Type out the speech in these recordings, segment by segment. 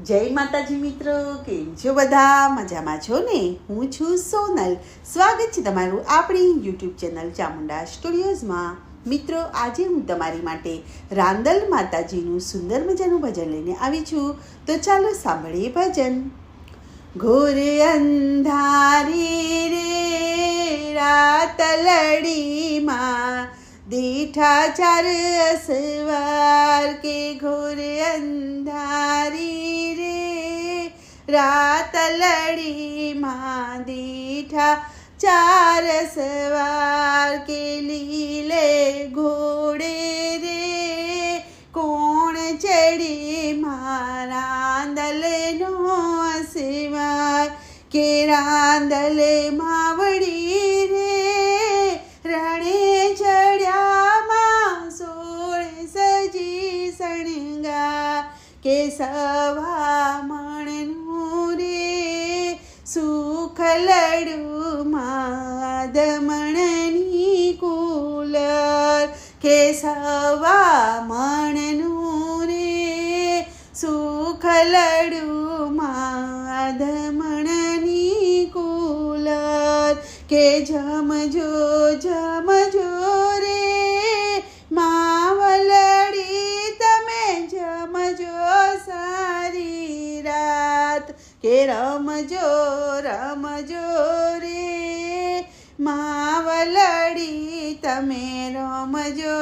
જય માતાજી મિત્રો, કેમ છો બધા? મજામાં છો ને? હું છું સોનલ. સ્વાગત છે તમારું આપણી યુટ્યુબ ચેનલ ચામુંડા સ્ટુડિયોઝમાં. મિત્રો, આજે હું તમારી માટે રાંદલ માતાજીનું સુંદર મજાનું ભજન લઈને આવી છું. તો ચાલો સાંભળીએ ભજન. ઘોર અંધારી રે રાત લડીમાં દીઠા ચાર અસવાર કે ઘોર અંધારી રે રાત લડીમાં દીઠા ચાર સવાર કે લીલે ઘોડે રે કોણ ચડી રાંદલનો અસવાર કે રાંદલ માવડી રે રણે ચડ્યામાં સોળ સજી શણગાર કે સવા મણનું રે સુખ લડું માદમણની કુલર કે સવા મણનું રે સુખ લડું માદમણની કુલર કે જમજો રે માવલડી તમે જમજો સારી રાત કે રમજો રે માવલડી તમે રમજો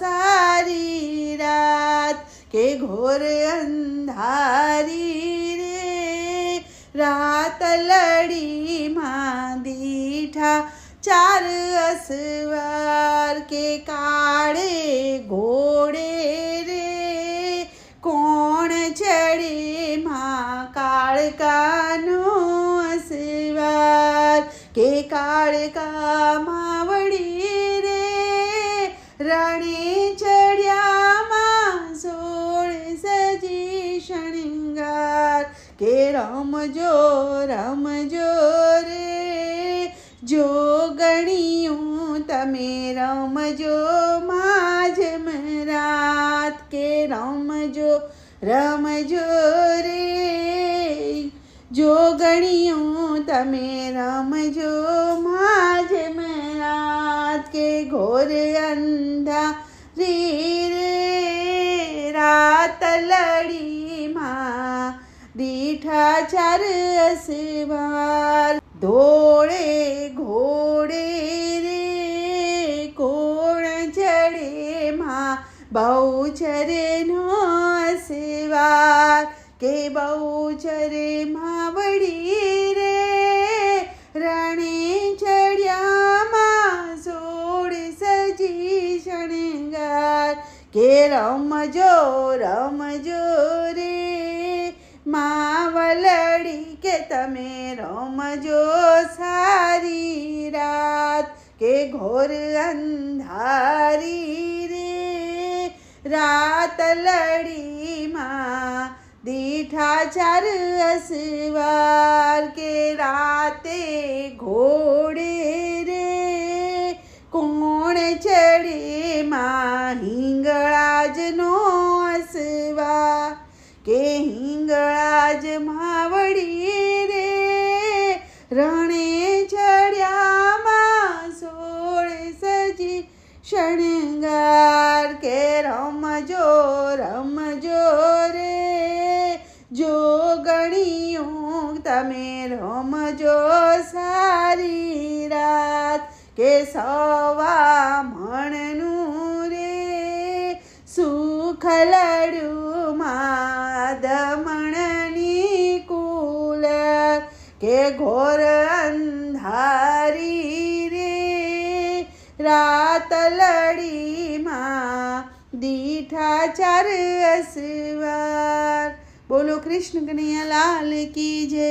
સારી રાત કે ઘોર અંધારી રે રાત લડીમાં દીઠા ચાર અસવાર કે કાળે ઘોડે રે કોણ ચડે કાળકાનો અસવાર કે કાળકા માવડી રે રણે ચડ્યામાં સોળ સજી શણગાર કે રમજો રે જોગણીયું તમે રમજો માજમરાત કે રમજો રે જોગણીયું તમે રમજો માજમરાત કે ઘોર અંધારી રે રાત લડીમાં દીઠા ચાર અસવાર ધોળે ઘોડે રે કોણ ચડે બહુચરનો અસવાર કે બહુચરે માવડી રે રણે ચડ્યામાં સોળ સજી શણગાર કે રમજો રે માવલડી કે તમે રમજો સારી રાત કે ઘોર અંધારી રે રાત લડીમાં દીઠા ચાર અસવાર કે રાતે ઘોડે રે કોણ ચડે હિંગળાજનો અસવાર કે હિંગળાજ માવડી રે રણે ચડ્યામાં સોળ સજી શણગાર કે રમજો રે જોગણીયું તમે રમજો સારી રાત કે સવા મણનું રે સુખ લડું માદમણની કુલર કે ઘોર અંધારી રે રાત લડીમાં દીઠા ચાર અસવાર. બોલો કૃષ્ણ કનૈયા લાલ કી જય.